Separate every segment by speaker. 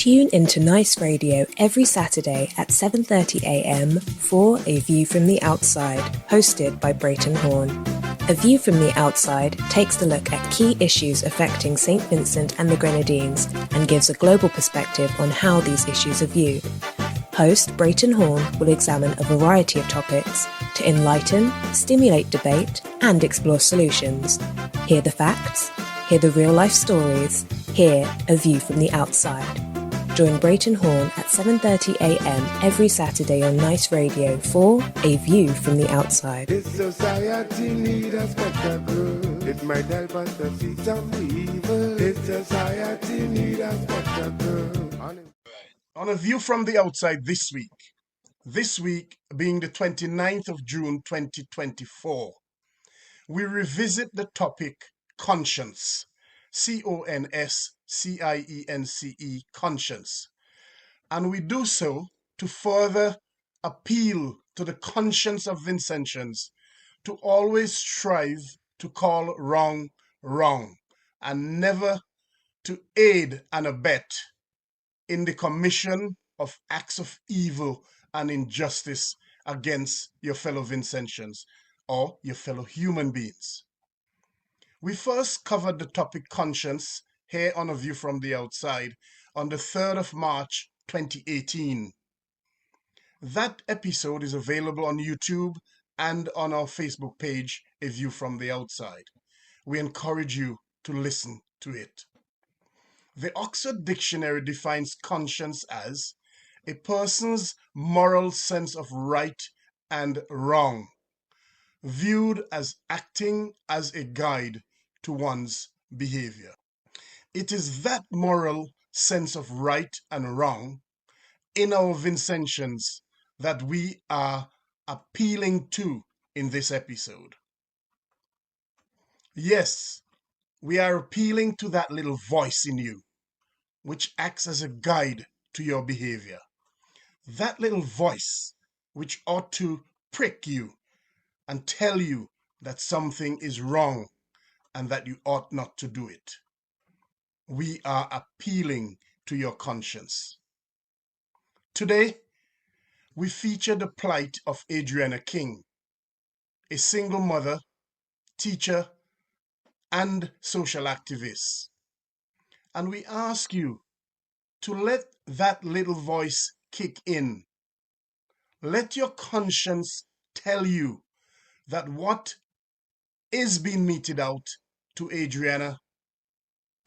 Speaker 1: Tune into Nice Radio every Saturday at 7:30 a.m. for A View from the Outside, hosted by Brereton Horne. A View from the Outside takes a look at key issues affecting St. Vincent and the Grenadines and gives a global perspective on how these issues are viewed. Host Brereton Horne will examine a variety of topics to enlighten, stimulate debate, and explore solutions. Hear the facts, hear the real-life stories, hear A View from the Outside. Join Brereton Horne at 7:30 a.m. every Saturday on Nice Radio for A View from the Outside.
Speaker 2: This society needs a spectacle. It might help us to see some evil. This society needs a spectacle.
Speaker 3: On A View from the Outside this week being the 29th of June 2024, we revisit the topic conscience, C-O-N-S-C-I-E-N-C-E, conscience. And we do so to further appeal to the conscience of Vincentians to always strive to call wrong wrong and never to aid and abet in the commission of acts of evil and injustice against your fellow Vincentians or your fellow human beings. We first covered the topic conscience here on A View from the Outside on the 3rd of March 2018. That episode is available on YouTube and on our Facebook page, A View from the Outside. We encourage you to listen to it. The Oxford Dictionary defines conscience as a person's moral sense of right and wrong, viewed as acting as a guide to one's behavior. It is that moral sense of right and wrong in our Vincentians that we are appealing to in this episode. Yes, we are appealing to that little voice in you, which acts as a guide to your behavior. That little voice which ought to prick you and tell you that something is wrong and that you ought not to do it. We are appealing to your conscience. Today, we feature the plight of Adriana King, a single mother, teacher, and social activist. And we ask you to let that little voice kick in. Let your conscience tell you that what is being meted out to Adriana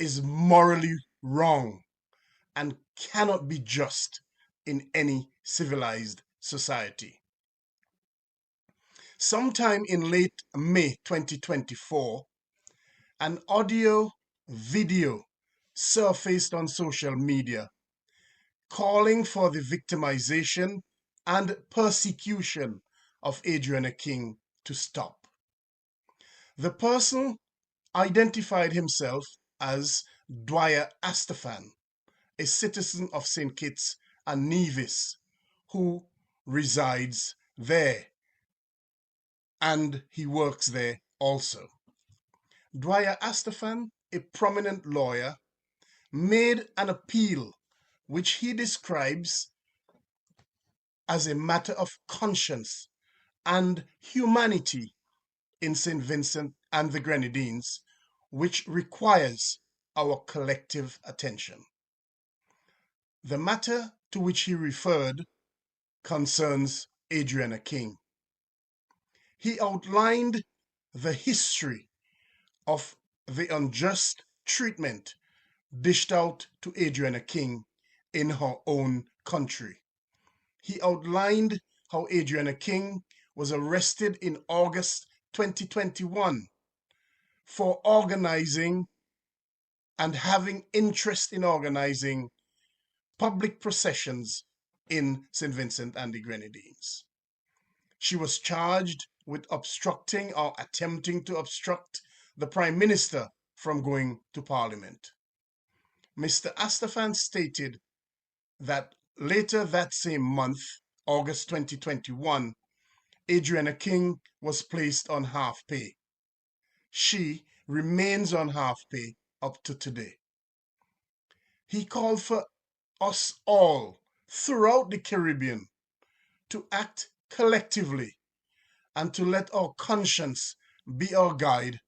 Speaker 3: is morally wrong and cannot be just in any civilized society. Sometime in late May 2024, an audio video surfaced on social media calling for the victimization and persecution of Adriana King to stop. The person identified himself as Dwyer Astafan, a citizen of St. Kitts and Nevis who resides there, and he works there also. Dwyer Astafan, a prominent lawyer, made an appeal which he describes as a matter of conscience and humanity in St. Vincent and the Grenadines, which requires our collective attention. The matter to which he referred concerns Adriana King. He outlined the history of the unjust treatment dished out to Adriana King in her own country. He outlined how Adriana King was arrested in August 2021 for organizing and having interest in organizing public processions in St. Vincent and the Grenadines. She was charged with obstructing or attempting to obstruct the Prime Minister from going to Parliament. Mr. Astafan stated that later that same month, August 2021, Adriana King was placed on half pay. She remains on half pay up to today. He called for us all throughout the Caribbean to act collectively and to let our conscience be our guide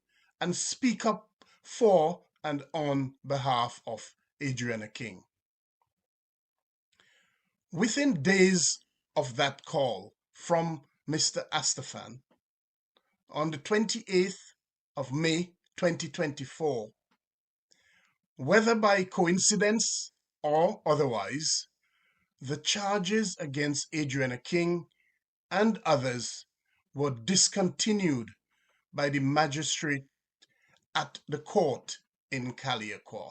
Speaker 3: and speak up for and on behalf of Adriana King. Within days of that call from Mr. Astafan, on the 28th of May 2024, whether by coincidence or otherwise, the charges against Adriana King and others were discontinued by the magistrate at the court in Caliacor.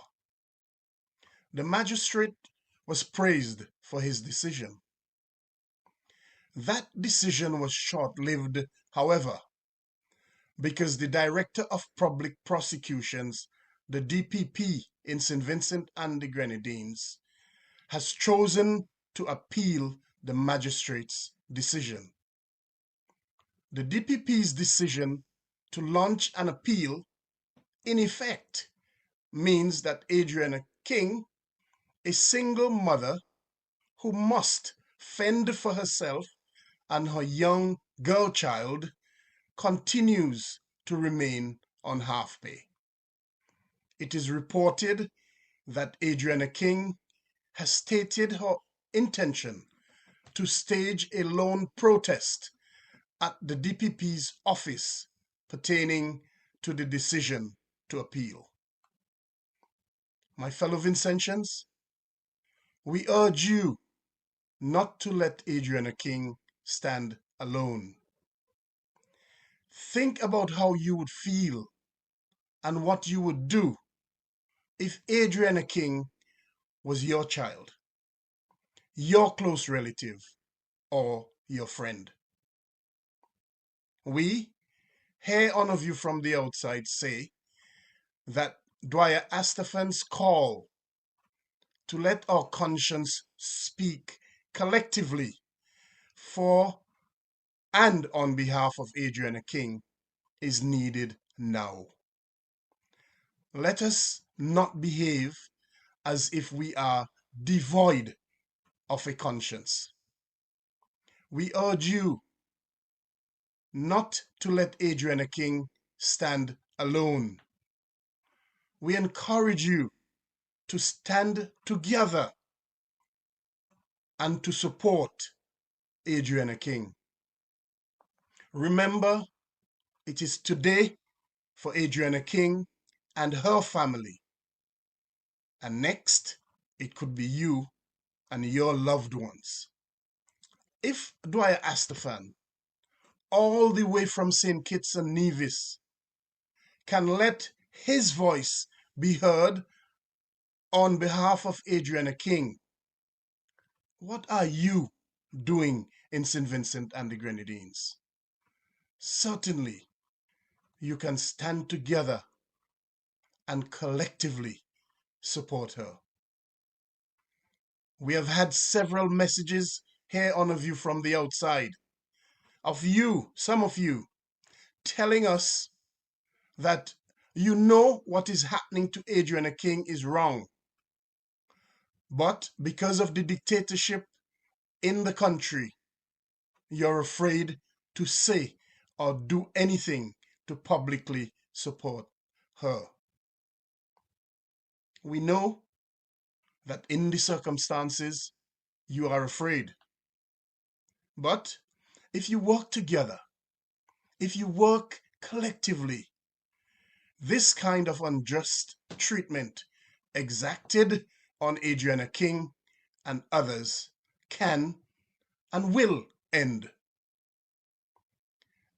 Speaker 3: The magistrate was praised for his decision. That decision was short-lived, however, because the Director of Public Prosecutions, the DPP in St. Vincent and the Grenadines, has chosen to appeal the magistrate's decision. The DPP's decision to launch an appeal, in effect, means that Adriana King, a single mother who must fend for herself and her young girl child, continues to remain on half pay. It is reported that Adriana King has stated her intention to stage a lone protest at the DPP's office pertaining to the decision to appeal. My fellow Vincentians, we urge you not to let Adriana King stand alone. Think about how you would feel and what you would do if Adriana King was your child, your close relative, or your friend. We, here on A View from the Outside, say that Dwyer Astafan's call to let our conscience speak collectively for and on behalf of Adriana King is needed now. Let us not behave as if we are devoid of a conscience. We urge you not to let Adriana King stand alone. We encourage you to stand together and to support Adriana King. Remember, it is today for Adriana King and her family. And next, it could be you and your loved ones. If Dwyer Astafan, all the way from St. Kitts and Nevis, can let his voice be heard on behalf of Adriana King, what are you doing in St. Vincent and the Grenadines? Certainly, you can stand together and collectively support her. We have had several messages here on A View from the Outside of you, some of you, telling us that you know what is happening to Adriana King is wrong. But because of the dictatorship in the country, you're afraid to say or do anything to publicly support her. We know that in the circumstances, you are afraid. But if you work together, if you work collectively, this kind of unjust treatment exacted on Adriana King and others can and will end.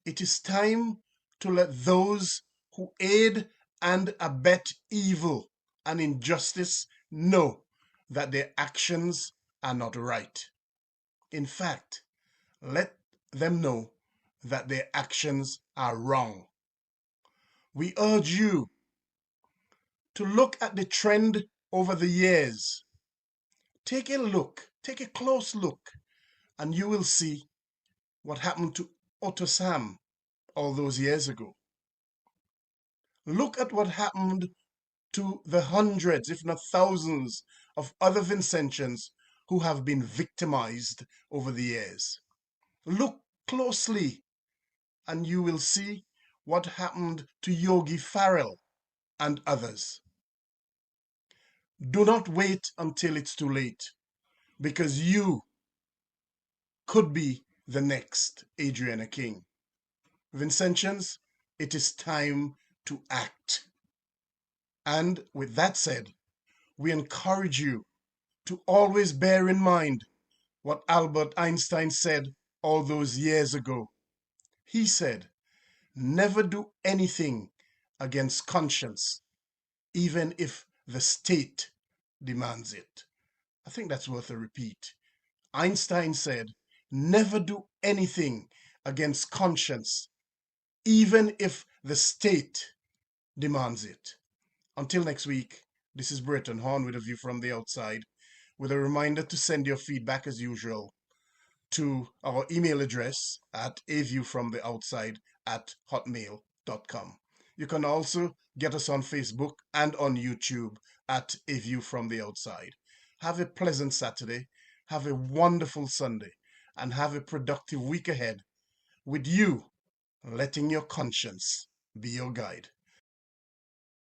Speaker 3: It is time to let those who aid and abet evil and injustice know that their actions are not right. In fact, let them know that their actions are wrong. We urge you to look at the trend over the years. Take a look, take a close look, and you will see what happened to Otto Sam all those years ago. Look at what happened to the hundreds, if not thousands, of other Vincentians who have been victimized over the years. Look closely and you will see what happened to Yogi Farrell and others. Do not wait until it's too late, because you could be the next Adriana King. Vincentians, it is time to act. And with that said, we encourage you to always bear in mind what Albert Einstein said all those years ago. He said, never do anything against conscience, even if the state demands it. I think that's worth a repeat. Einstein said, never do anything against conscience, even if the state demands it. Until next week, this is Brereton, Horne with a view from the outside, with a reminder to send your feedback as usual to our email address at aviewfromtheoutside@hotmail.com. You can also get us on Facebook and on YouTube at A View from the Outside. Have a pleasant Saturday, have a wonderful Sunday, and have a productive week ahead with you letting your conscience be your guide.